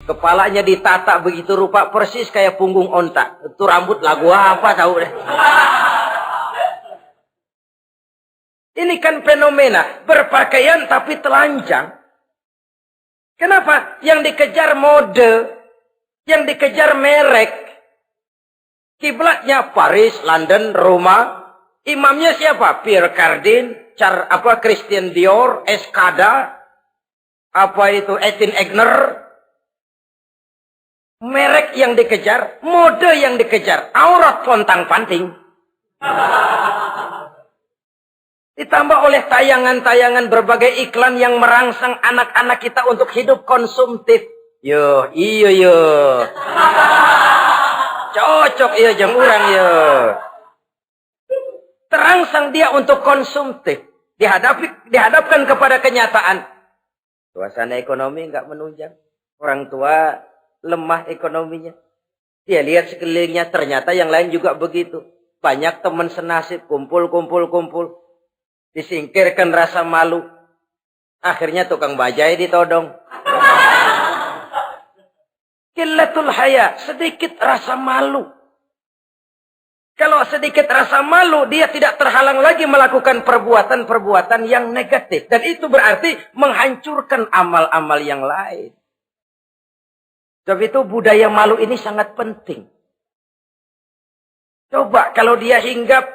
Kepalanya ditata begitu rupa persis kayak punggung onta. Itu rambut lagu apa tahu deh. Ini kan fenomena berpakaian tapi telanjang. Kenapa? Yang dikejar mode, yang dikejar merek. Kiblatnya Paris, London, Roma. Imamnya siapa? Pierre Cardin, Christian Dior, Escada, Etienne Egner. Merek yang dikejar, mode yang dikejar, aurat pontang-panting. Ditambah oleh tayangan-tayangan berbagai iklan yang merangsang anak-anak kita untuk hidup konsumtif. Iya. Cocok iya jeng urang yo. Terangsang dia untuk konsumtif. Dihadapkan kepada kenyataan. Suasana ekonomi enggak menunjang. Orang tua lemah ekonominya. Dia lihat sekelilingnya ternyata yang lain juga begitu. Banyak teman senasib kumpul. Disingkirkan rasa malu. Akhirnya tukang bajai ditodong. Qillatul haya, sedikit rasa malu. Kalau sedikit rasa malu, dia tidak terhalang lagi melakukan perbuatan-perbuatan yang negatif. Dan itu berarti menghancurkan amal-amal yang lain. Sebab itu budaya malu ini sangat penting. Coba kalau dia hinggap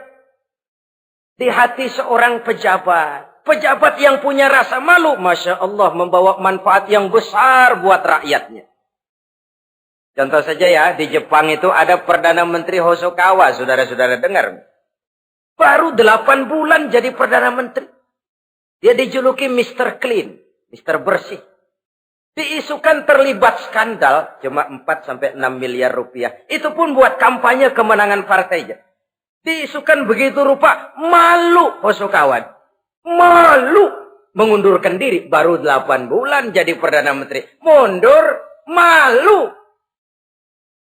di hati seorang pejabat. Pejabat yang punya rasa malu, Masya Allah, membawa manfaat yang besar buat rakyatnya. Contoh saja ya, di Jepang itu ada Perdana Menteri Hosokawa, saudara-saudara dengar. Baru 8 bulan jadi Perdana Menteri. Dia dijuluki Mr. Clean, Mr. Bersih. Diisukan terlibat skandal, cuma 4-6 miliar rupiah. Itu pun buat kampanye kemenangan partainya. Diisukan begitu rupa, malu Hosokawa. Malu mengundurkan diri, baru 8 bulan jadi Perdana Menteri. Mundur, malu.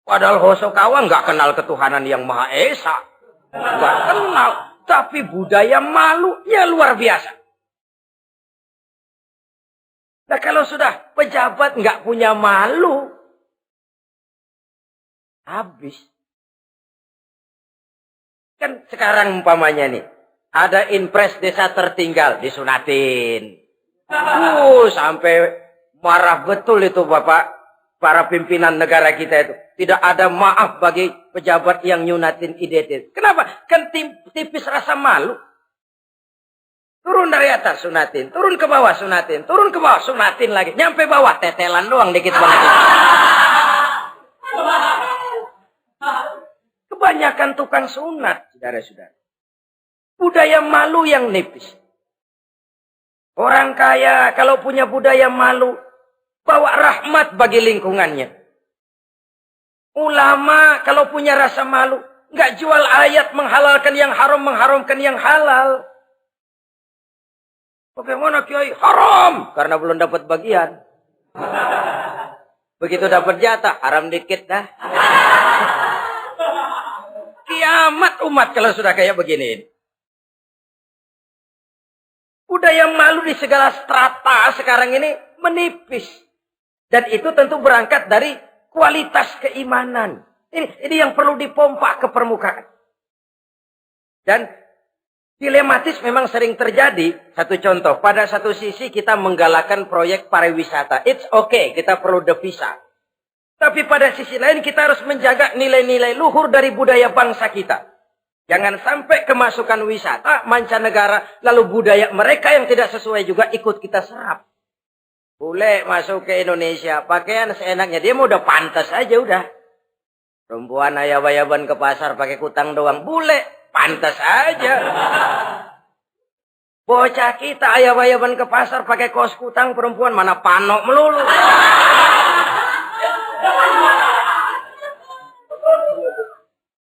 Padahal Hosokawa nggak kenal ketuhanan yang Maha Esa. Nggak kenal. Tapi budaya malunya luar biasa. Nah kalau sudah pejabat nggak punya malu. Habis. Kan sekarang umpamanya nih. Ada impres desa tertinggal. Disunatin. Sampai marah betul itu Bapak. Para pimpinan negara kita itu. Tidak ada maaf bagi pejabat yang nyunatin identitas. Kenapa? Kan tipis rasa malu. Turun dari atas sunatin. Turun ke bawah sunatin. Turun ke bawah sunatin lagi. Nyampe bawah tetelan doang dikit banget. Kebanyakan tukang sunat. Saudara-saudara. Budaya malu yang nipis. Orang kaya kalau punya budaya malu. Bawa rahmat bagi lingkungannya. Ulama kalau punya rasa malu. Nggak jual ayat menghalalkan yang haram, mengharamkan yang halal. Bagaimana Kiai? Haram. Karena belum dapat bagian. Begitu dapat jatah, haram dikit dah. Kiamat umat kalau sudah kayak begini. Budaya malu di segala strata sekarang ini menipis. Dan itu tentu berangkat dari kualitas keimanan. Ini yang perlu dipompa ke permukaan. Dan dilematis memang sering terjadi. Satu contoh, pada satu sisi kita menggalakkan proyek pariwisata. It's okay, kita perlu devisa. Tapi pada sisi lain kita harus menjaga nilai-nilai luhur dari budaya bangsa kita. Jangan sampai kemasukan wisata mancanegara, lalu budaya mereka yang tidak sesuai juga ikut kita serap. Bule masuk ke Indonesia, pakaian seenaknya, dia mau udah pantas aja udah. Perempuan ayab-ayaban ke pasar pakai kutang doang, bule pantas aja. Bocah kita ayab-ayaban ke pasar pakai kos kutang, perempuan mana panok melulu.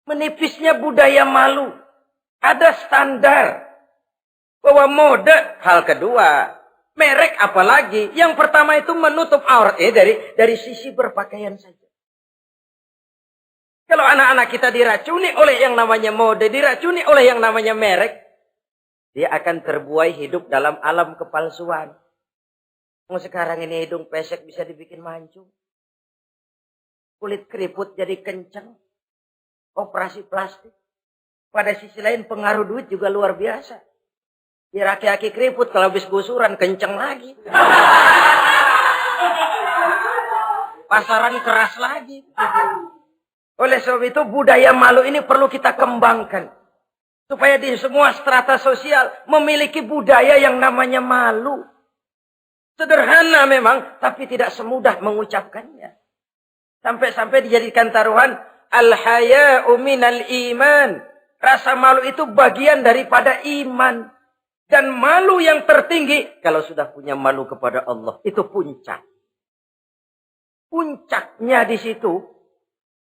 Menipisnya budaya malu. Ada standar. Bahwa mode, hal kedua. Merek apalagi. Yang pertama itu menutup aurat. Dari sisi berpakaian saja. Kalau anak-anak kita diracuni oleh yang namanya mode. Diracuni oleh yang namanya merek. Dia akan terbuai hidup dalam alam kepalsuan. Sekarang ini hidung pesek bisa dibikin mancung. kulit keriput jadi kencang. Operasi plastik. Pada sisi lain pengaruh duit juga luar biasa. Ya aki-aki keriput kalau habis gusuran kencang lagi. Pasaran keras lagi. Oleh sebab itu budaya malu ini perlu kita kembangkan. Supaya di semua strata sosial memiliki budaya yang namanya malu. Sederhana memang, tapi tidak semudah mengucapkannya. Sampai-sampai dijadikan taruhan, al-haya'u minal iman. Rasa malu itu bagian daripada iman. Dan malu yang tertinggi, kalau sudah punya malu kepada Allah, itu puncak. Puncaknya di situ.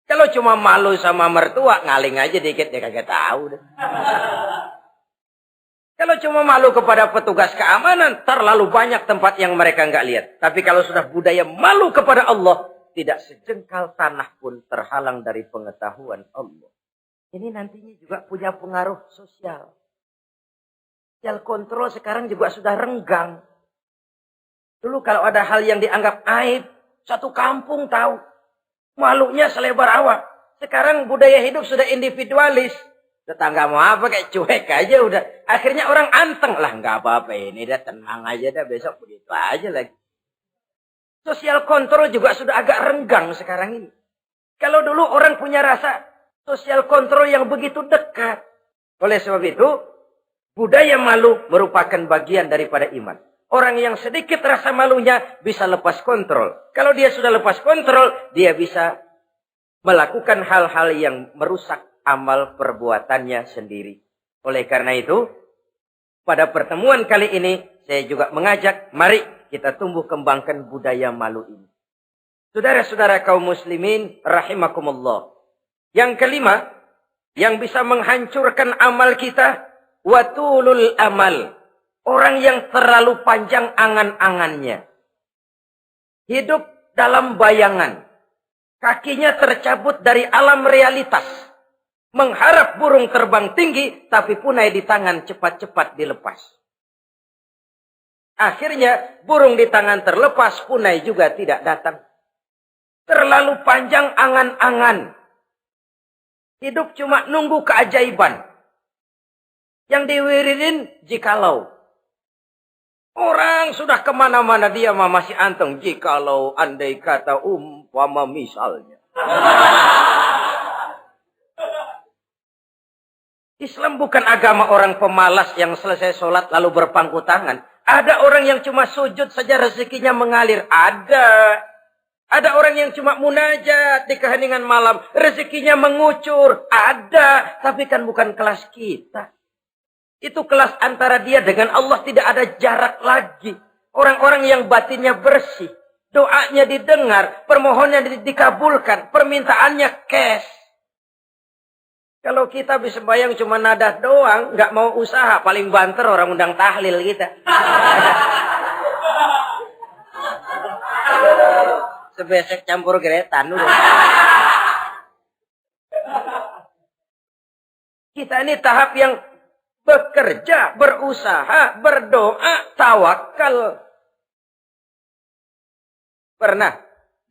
Kalau cuma malu sama mertua, ngaling aja dikit, dia kagak tahu deh. Kalau cuma malu kepada petugas keamanan, terlalu banyak tempat yang mereka nggak lihat. Tapi kalau sudah budaya malu kepada Allah, tidak sejengkal tanah pun terhalang dari pengetahuan Allah. Ini nantinya juga punya pengaruh sosial. Sosial kontrol sekarang juga sudah renggang. Dulu kalau ada hal yang dianggap aib, satu kampung tahu. Malunya selebar awak. Sekarang budaya hidup sudah individualis. Tetangga mau apa kayak cuek aja udah. Akhirnya orang anteng. Lah nggak apa-apa ini dah tenang aja dah besok begitu aja lagi. Sosial kontrol juga sudah agak renggang sekarang ini. Kalau dulu orang punya rasa sosial kontrol yang begitu dekat. Oleh sebab itu budaya malu merupakan bagian daripada iman. Orang yang sedikit rasa malunya bisa lepas kontrol. Kalau dia sudah lepas kontrol, dia bisa melakukan hal-hal yang merusak amal perbuatannya sendiri. Oleh karena itu, pada pertemuan kali ini, saya juga mengajak, mari kita tumbuh kembangkan budaya malu ini. Saudara-saudara kaum muslimin, rahimakumullah. Yang kelima, yang bisa menghancurkan amal kita, watulul amal. Orang yang terlalu panjang angan-angannya. Hidup dalam bayangan. Kakinya tercabut dari alam realitas. Mengharap burung terbang tinggi, tapi punai di tangan cepat-cepat dilepas. Akhirnya burung di tangan terlepas, punai juga tidak datang. Terlalu panjang angan-angan. Hidup cuma nunggu keajaiban. Yang diwiridin jikalau. Orang sudah kemana-mana dia masih anteng. Jikalau andai kata umpama misalnya. Islam bukan agama orang pemalas yang selesai sholat lalu berpangku tangan. Ada orang yang cuma sujud saja rezekinya mengalir. Ada. Ada orang yang cuma munajat di keheningan malam. Rezekinya mengucur. Ada. Tapi kan bukan kelas kita. Itu kelas antara dia dengan Allah tidak ada jarak lagi. Orang-orang yang batinnya bersih. Doanya didengar. Permohonannya dikabulkan. Permintaannya cash. Kalau kita bisa bayang cuma nadah doang. Nggak mau usaha. Paling banter orang undang tahlil kita. Sebesek campur geretan. Kita ini tahap yang bekerja, berusaha, berdoa, tawakal. Pernah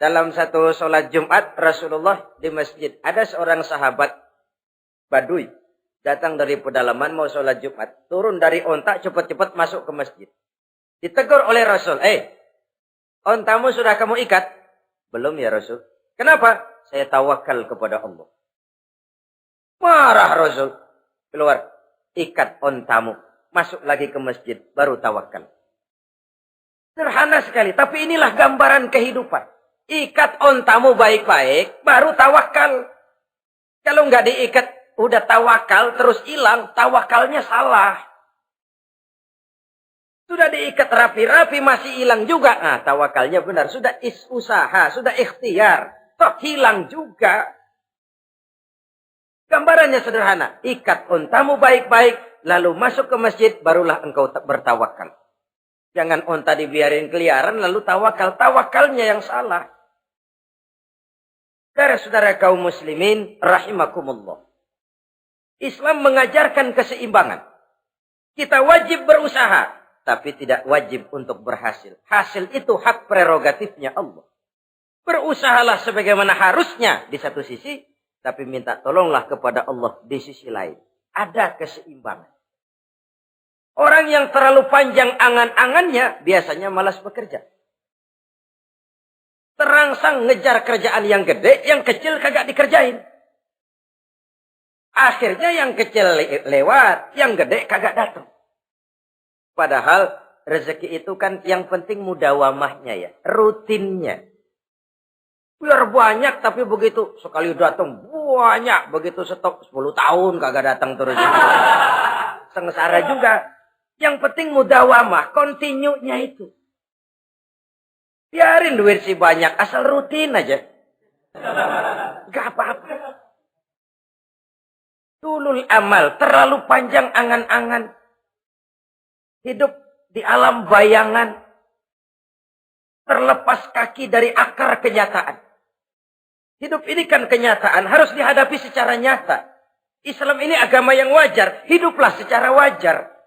dalam satu sholat Jumat Rasulullah di masjid. Ada seorang sahabat Badui. Datang dari pedalaman mau sholat Jumat. Turun dari onta cepat-cepat masuk ke masjid. Ditegur oleh Rasul. Ontamu sudah kamu ikat? Belum ya Rasul. Kenapa? Saya tawakal kepada Allah. Marah Rasul. Keluar. Ikat ontamu. Masuk lagi ke masjid. Baru tawakal. Sederhana sekali. Tapi inilah gambaran kehidupan. Ikat ontamu baik-baik. Baru tawakal. Kalau nggak diikat. Udah tawakal. Terus hilang. Tawakalnya salah. Sudah diikat rapi-rapi. Masih hilang juga. Nah tawakalnya benar. Sudah usaha. Sudah ikhtiar. Toh hilang juga. Gambarannya sederhana. Ikat ontamu baik-baik. Lalu masuk ke masjid. Barulah engkau bertawakal. Jangan onta dibiarin keliaran. Lalu tawakal. Tawakalnya yang salah. Saudara-saudara kaum muslimin. Rahimakumullah. Islam mengajarkan keseimbangan. Kita wajib berusaha. Tapi tidak wajib untuk berhasil. Hasil itu hak prerogatifnya Allah. Berusahalah sebagaimana harusnya di satu sisi, tapi minta tolonglah kepada Allah di sisi lain. Ada keseimbangan. Orang yang terlalu panjang angan-angannya biasanya malas bekerja. Terangsang ngejar kerjaan yang gede, yang kecil kagak dikerjain. Akhirnya yang kecil lewat, yang gede kagak datang. Padahal rezeki itu kan yang penting mudawamahnya ya, rutinnya. Biar banyak tapi begitu sekali datang banyak, begitu stok 10 tahun kagak datang terus. Sengsara juga. Yang penting mudawamah, kontinunya itu. Biarin duit sih banyak, asal rutin aja. Gak apa-apa. Tulul amal, terlalu panjang angan-angan. Hidup di alam bayangan. Terlepas kaki dari akar kenyataan. Hidup ini kan kenyataan, harus dihadapi secara nyata. Islam ini agama yang wajar, hiduplah secara wajar.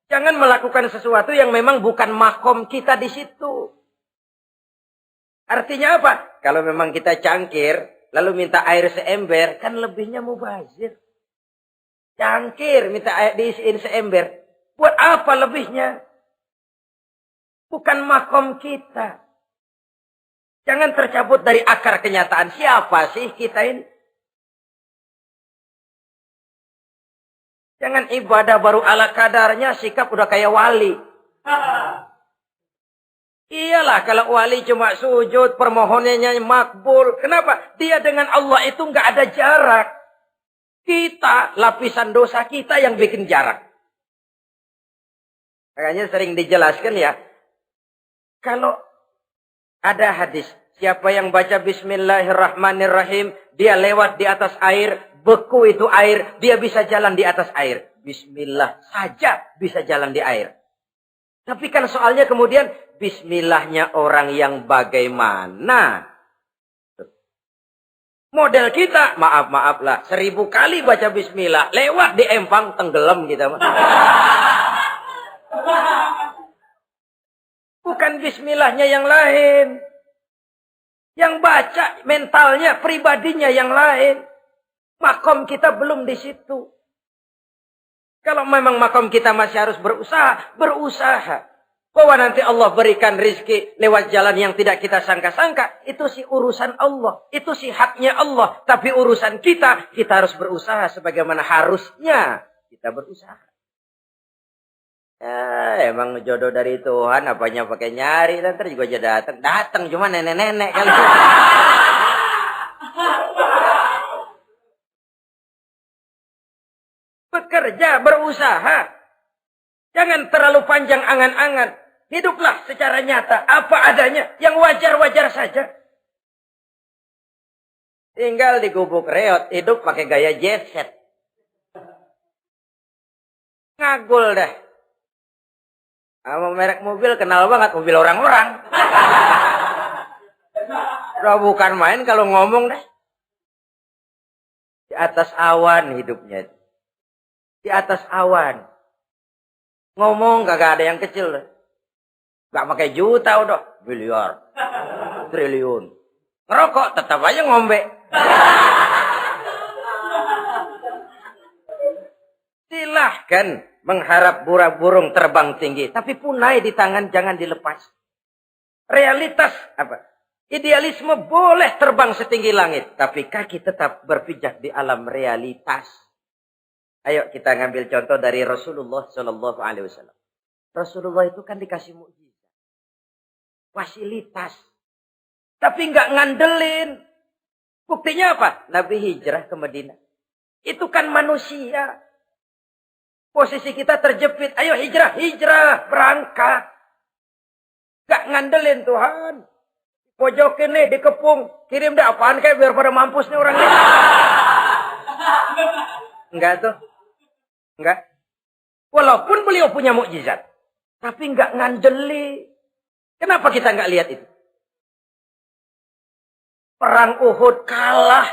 Jangan melakukan sesuatu yang memang bukan makom kita di situ. Artinya apa? Kalau memang kita cangkir, lalu minta air seember, kan lebihnya mubazir. Cangkir, minta air diisiin seember. Buat apa lebihnya? Bukan makom kita. Jangan tercabut dari akar kenyataan. Siapa sih kita ini? Jangan ibadah baru ala kadarnya, sikap udah kayak wali. Iyalah kalau wali cuma sujud, permohonannya makbul. Kenapa? Dia dengan Allah itu nggak ada jarak. Kita, lapisan dosa kita yang bikin jarak. Makanya sering dijelaskan ya. Kalau ada hadis, siapa yang baca Bismillahirrahmanirrahim, dia lewat di atas air, beku itu air, dia bisa jalan di atas air. Bismillah saja bisa jalan di air. Tapi kan soalnya kemudian, Bismillahnya orang yang bagaimana? Model kita, maaf lah, 1000 kali baca Bismillah, lewat di empang, tenggelam kita. Bukan Bismillahnya yang lain. Yang baca mentalnya, pribadinya yang lain. Makom kita belum di situ. Kalau memang makom kita masih harus berusaha, berusaha. Bahwa nanti Allah berikan rizki lewat jalan yang tidak kita sangka-sangka. Itu sih urusan Allah. Itu sih haknya Allah. Tapi urusan kita harus berusaha sebagaimana harusnya kita berusaha. Ya, emang jodoh dari Tuhan, apanya pakai nyari, nanti juga aja datang. Datang cuma nenek-nenek kali. Bekerja, berusaha. Jangan terlalu panjang angan-angan. Hiduplah secara nyata, apa adanya, yang wajar-wajar saja. Tinggal di gubuk reot, hidup pakai gaya jet set. Ngagul dah. Sama merek mobil kenal banget, mobil orang-orang. Udah bukan main kalau ngomong deh. Di atas awan hidupnya. Di atas awan. Ngomong kagak ada yang kecil. Gak pakai juta udah. Miliar. Triliun. Ngerokok tetap aja ngombe. Silahkan mengharap burung terbang tinggi. Tapi punai di tangan jangan dilepas. Realitas apa? Idealisme boleh terbang setinggi langit. Tapi kaki tetap berpijak di alam realitas. Ayo kita ngambil contoh dari Rasulullah Sallallahu Alaihi Wasallam. Rasulullah itu kan dikasih mukjizat, fasilitas, tapi nggak ngandelin. Buktinya apa? Nabi hijrah ke Madinah. Itu kan manusia. Posisi kita terjepit. Ayo hijrah, berangkat. Gak ngandelin Tuhan. Pojokin nih, dikepung. Kirim dah apaan kayak biar pada mampus nih orang ini. Enggak tuh. Enggak. Walaupun beliau punya mukjizat. Tapi enggak ngandeli. Kenapa kita enggak lihat itu? Perang Uhud kalah.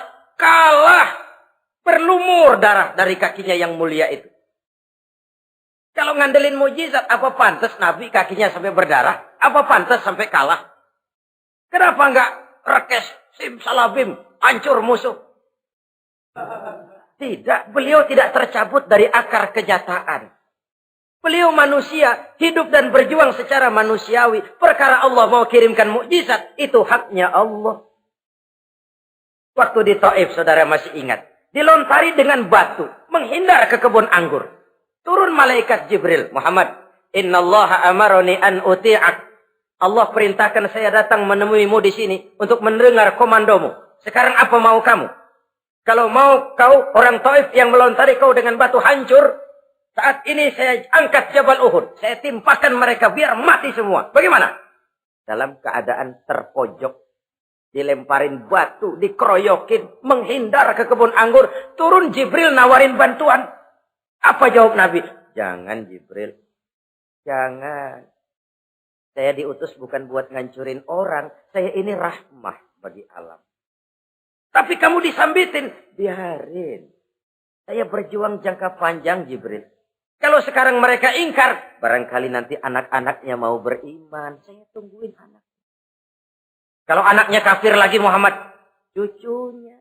Berlumur darah dari kakinya yang mulia itu. Kalau ngandelin mukjizat, apa pantas Nabi kakinya sampai berdarah? Apa pantas sampai kalah? Kenapa enggak rekes, simsalabim, hancur musuh. Tidak, beliau tidak tercabut dari akar kenyataan. Beliau manusia, hidup dan berjuang secara manusiawi. Perkara Allah mau kirimkan mukjizat, itu haknya Allah. Waktu di Taif, saudara masih ingat. Dilontari dengan batu, menghindar ke kebun anggur. Turun malaikat Jibril, Muhammad, innallaha amaroni an uti'ak. Allah perintahkan saya datang menemuimu di sini untuk mendengar komandomu. Sekarang apa mau kamu? Kalau mau kau orang Taif yang melontari kau dengan batu hancur, saat ini saya angkat Jabal Uhud. Saya timpakan mereka biar mati semua. Bagaimana? Dalam keadaan terpojok, dilemparin batu, dikeroyokin, menghindar ke kebun anggur. Turun Jibril nawarin bantuan. Apa jawab Nabi? Jangan Jibril. Jangan. Saya diutus bukan buat ngancurin orang. Saya ini rahmah bagi alam. Tapi kamu disambitin. Biarin. Saya berjuang jangka panjang Jibril. Kalau sekarang mereka ingkar, barangkali nanti anak-anaknya mau beriman. Saya tungguin anak. Kalau anaknya kafir lagi Muhammad, cucunya.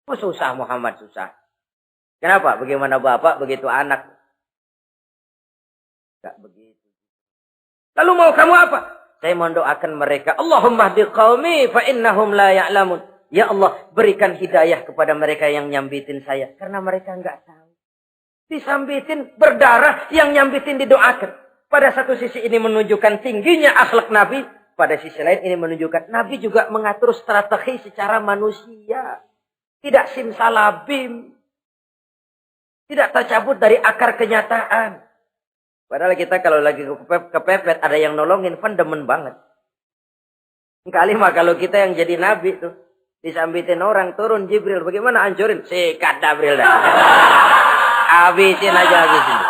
Oh susah Muhammad, susah. Kenapa? Bagaimana bapak, begitu anak. Gak begitu. Lalu mau kamu apa? Saya mendoakan mereka. Allahumma hdi qaumi fa innahum la ya'lamun. Ya Allah, berikan hidayah kepada mereka yang nyambitin saya. Karena mereka enggak tahu. Disambitin, berdarah, yang nyambitin didoakan. Pada satu sisi ini menunjukkan tingginya akhlak Nabi. Pada sisi lain ini menunjukkan Nabi juga mengatur strategi secara manusia. Tidak simsalabim. Tidak tercabut dari akar kenyataan. Padahal kita kalau lagi kepepet ada yang nolongin, kan demen banget. Kali mah kalau kita yang jadi Nabi tuh. Disambitin orang, turun Jibril. Bagaimana hancurin? Sikat Jibril dah. Habisin aja, habisin.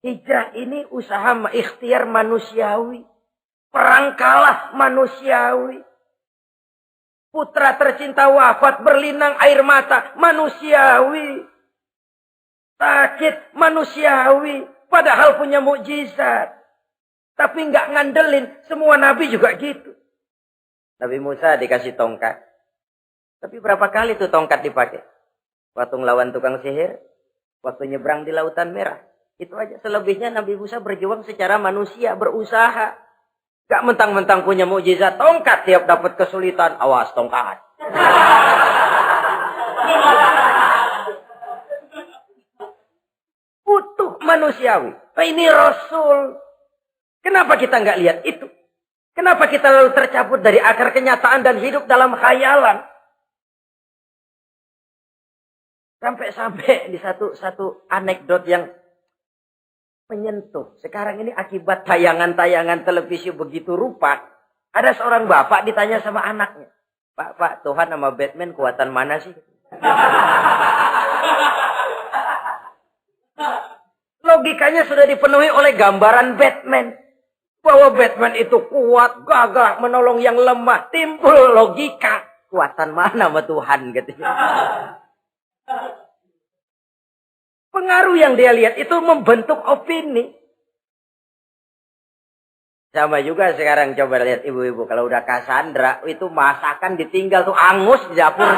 Hijrah ini usaha ikhtiar manusiawi. Perang kalah manusiawi. Putra tercinta wafat, berlinang air mata, manusiawi. Sakit, manusiawi. Padahal punya mukjizat. Tapi nggak ngandelin. Semua nabi juga gitu. Nabi Musa dikasih tongkat. Tapi berapa kali tuh tongkat dipakai? Waktu ngelawan tukang sihir. Waktu nyebrang di Lautan Merah. Itu aja. Selebihnya Nabi Musa berjuang secara manusia. Berusaha. Gak mentang-mentang punya mukjizat tongkat. Tiap dapat kesulitan. Awas tongkat. Utuh manusiawi. Ini Rasul. Kenapa kita nggak lihat itu? Kenapa kita lalu tercabut dari akar kenyataan dan hidup dalam khayalan? Sampai-sampai di satu anekdot yang menyentuh. Sekarang ini akibat tayangan-tayangan televisi begitu rupa. Ada seorang bapak ditanya sama anaknya. Pak, Tuhan sama Batman kuatan mana sih? Logikanya sudah dipenuhi oleh gambaran Batman. Bahwa Batman itu kuat, gagah, menolong yang lemah. Timbul logika. Kuatan mana sama Tuhan? Katanya. Pengaruh yang dia lihat itu membentuk opini. Sama juga sekarang coba lihat ibu-ibu. Kalau udah Cassandra, itu masakan ditinggal tuh angus di dapur.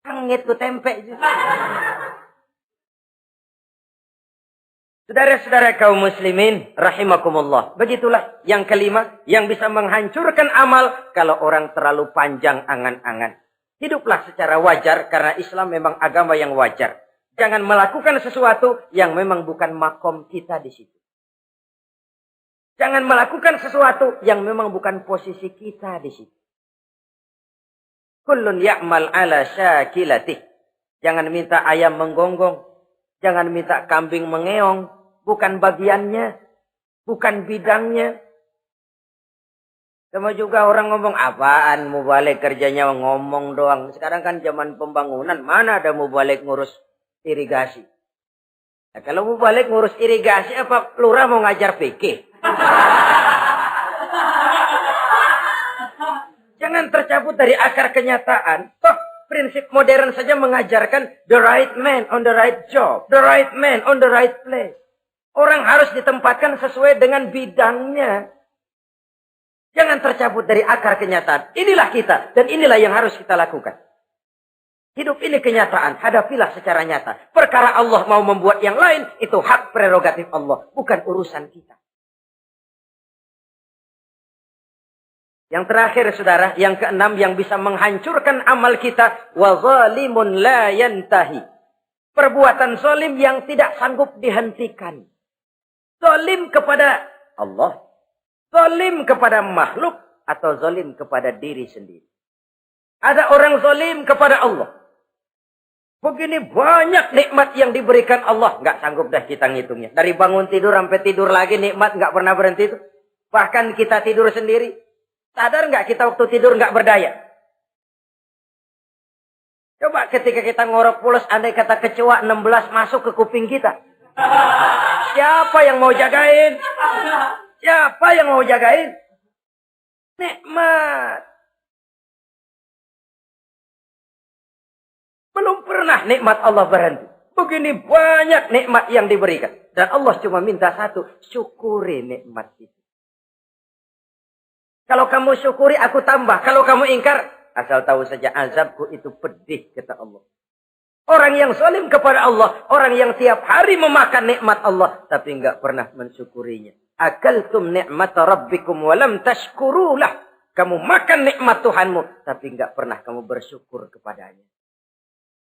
Angit tuh tempe juga. Saudara-saudara kaum muslimin, rahimakumullah. Begitulah yang kelima, yang bisa menghancurkan amal kalau orang terlalu panjang angan-angan. Hiduplah secara wajar karena Islam memang agama yang wajar. Jangan melakukan sesuatu yang memang bukan makom kita di situ. Jangan melakukan sesuatu yang memang bukan posisi kita di situ. Kullun ya'mal ala syakilatih. Jangan minta ayam menggonggong. Jangan minta kambing mengeong. Bukan bagiannya. Bukan bidangnya. Sama juga orang ngomong, apaan mubalik kerjanya ngomong doang. Sekarang kan zaman pembangunan. Mana ada mubalik ngurus irigasi. Nah, kalau mubalik ngurus irigasi, apa lurah mau ngajar fikih? Jangan tercabut dari akar kenyataan. Toh prinsip modern saja mengajarkan the right man on the right job. The right man on the right place. Orang harus ditempatkan sesuai dengan bidangnya. Jangan tercabut dari akar kenyataan. Inilah kita dan inilah yang harus kita lakukan. Hidup ini kenyataan, hadapilah secara nyata. Perkara Allah mau membuat yang lain, itu hak prerogatif Allah, bukan urusan kita. Yang terakhir saudara, yang keenam yang bisa menghancurkan amal kita. Wa zalimun la yantahi. Perbuatan zalim yang tidak sanggup dihentikan. Zalim kepada Allah. Zalim kepada makhluk. Atau zalim kepada diri sendiri. Ada orang zalim kepada Allah. Begini banyak nikmat yang diberikan Allah. Nggak sanggup dah kita ngitungnya. Dari bangun tidur sampai tidur lagi nikmat nggak pernah berhenti itu. Bahkan kita tidur sendiri. Sadar nggak kita waktu tidur nggak berdaya? Coba ketika kita ngorok pulas, andai kata kecoa 16 masuk ke kuping kita. Siapa yang mau jagain? Siapa yang mau jagain? Nikmat. Belum pernah nikmat Allah berhenti. Begini banyak nikmat yang diberikan. Dan Allah cuma minta satu, syukuri nikmat itu. Kalau kamu syukuri, aku tambah. Kalau kamu ingkar, asal tahu saja azabku itu pedih, kata Allah. Orang yang zalim kepada Allah, orang yang tiap hari memakan nikmat Allah, tapi enggak pernah mensyukurinya. Akaltum ni'mata rabbikum walam tashkurulah. Kamu makan nikmat Tuhanmu, tapi enggak pernah kamu bersyukur kepadanya.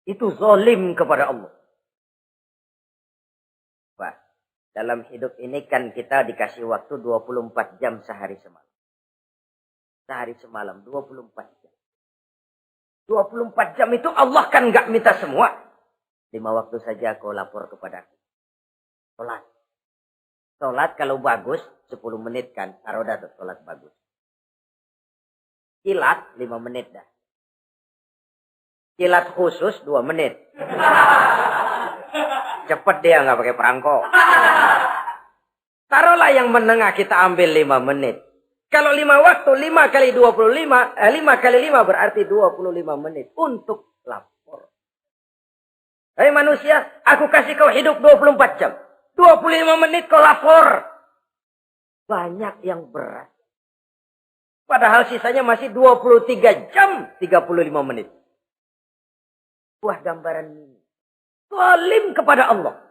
Itu zalim kepada Allah. Wah, dalam hidup ini kan kita dikasih waktu 24 jam sehari semalam. Sehari semalam, 24 jam. 24 jam itu Allah kan nggak minta semua. 5 waktu saja kau lapor kepada aku. Sholat. Sholat kalau bagus, 10 menit kan. Taruh dah tuh, sholat bagus. Kilat, 5 menit dah. Kilat khusus, 2 menit. Cepet dia, nggak pakai perangko. Taruhlah yang menengah kita ambil 5 menit. Kalau 5 waktu, 5 kali 25, 5 kali 5 berarti 25 menit untuk lapor. Hei manusia, aku kasih kau hidup 24 jam. 25 menit kau lapor. Banyak yang berat. Padahal sisanya masih 23 jam 35 menit. Buah gambaran zalim kepada Allah.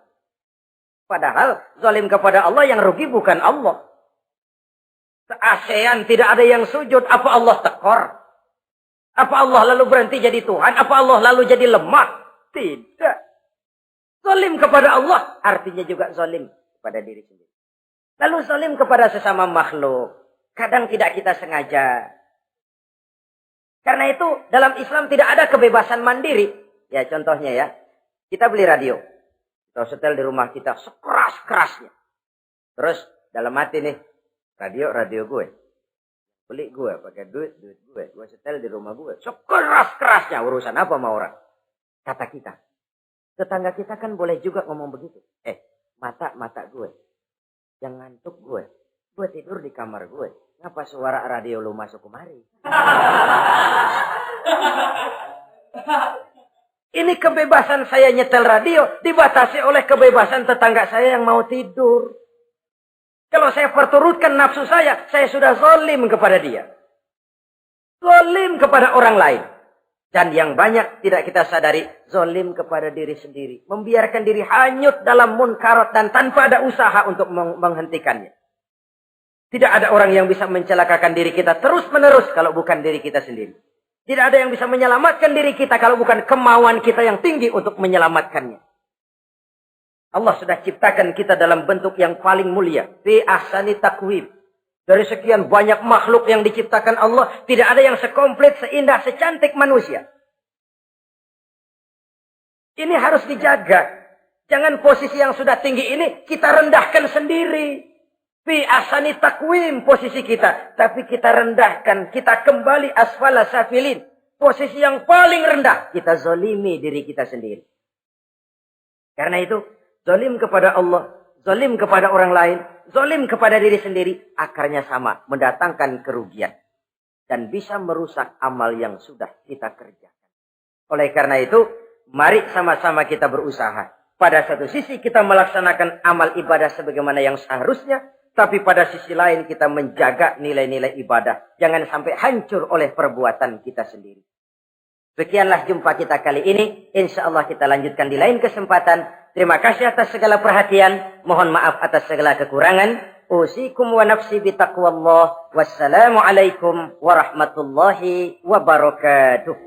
Padahal zalim kepada Allah yang rugi bukan Allah. Se-ASEAN tidak ada yang sujud. Apa Allah tekor? Apa Allah lalu berhenti jadi Tuhan? Apa Allah lalu jadi lemah? Tidak. Zalim kepada Allah artinya juga zalim kepada diri sendiri. Lalu zalim kepada sesama makhluk. Kadang tidak kita sengaja. Karena itu dalam Islam tidak ada kebebasan mandiri. Ya contohnya ya. Kita beli radio. Kita setel di rumah kita sekeras-kerasnya. Terus dalam hati nih. Radio gue. Beli gue, pakai duit gue. Gue setel di rumah gue. Sekeras-kerasnya urusan apa sama orang. Kata kita. Tetangga kita kan boleh juga ngomong begitu. Mata gue. Yang ngantuk gue. Gue tidur di kamar gue. Ngapa suara radio lu masuk kemari? Ini kebebasan saya nyetel radio. Dibatasi oleh kebebasan tetangga saya yang mau tidur. Kalau saya perturutkan nafsu saya sudah zalim kepada dia. Zalim kepada orang lain. Dan yang banyak tidak kita sadari, zalim kepada diri sendiri. Membiarkan diri hanyut dalam munkarat dan tanpa ada usaha untuk menghentikannya. Tidak ada orang yang bisa mencelakakan diri kita terus-menerus kalau bukan diri kita sendiri. Tidak ada yang bisa menyelamatkan diri kita kalau bukan kemauan kita yang tinggi untuk menyelamatkannya. Allah sudah ciptakan kita dalam bentuk yang paling mulia. Fi ahsani taqwim. Dari sekian banyak makhluk yang diciptakan Allah, tidak ada yang sekomplit, seindah, secantik manusia. Ini harus dijaga. Jangan posisi yang sudah tinggi ini kita rendahkan sendiri. Fi ahsani taqwim posisi kita. Tapi kita rendahkan, kita kembali asfala safilin. Posisi yang paling rendah, kita zalimi diri kita sendiri. Karena itu, zalim kepada Allah, zalim kepada orang lain, zalim kepada diri sendiri, akarnya sama, mendatangkan kerugian. Dan bisa merusak amal yang sudah kita kerjakan. Oleh karena itu, mari sama-sama kita berusaha. Pada satu sisi kita melaksanakan amal ibadah sebagaimana yang seharusnya. Tapi pada sisi lain kita menjaga nilai-nilai ibadah. Jangan sampai hancur oleh perbuatan kita sendiri. Sekianlah jumpa kita kali ini. InsyaAllah kita lanjutkan di lain kesempatan. Terima kasih atas segala perhatian. Mohon maaf atas segala kekurangan. Usikum wa nafsi bitaqwallah. Wassalamualaikum warahmatullahi wabarakatuh.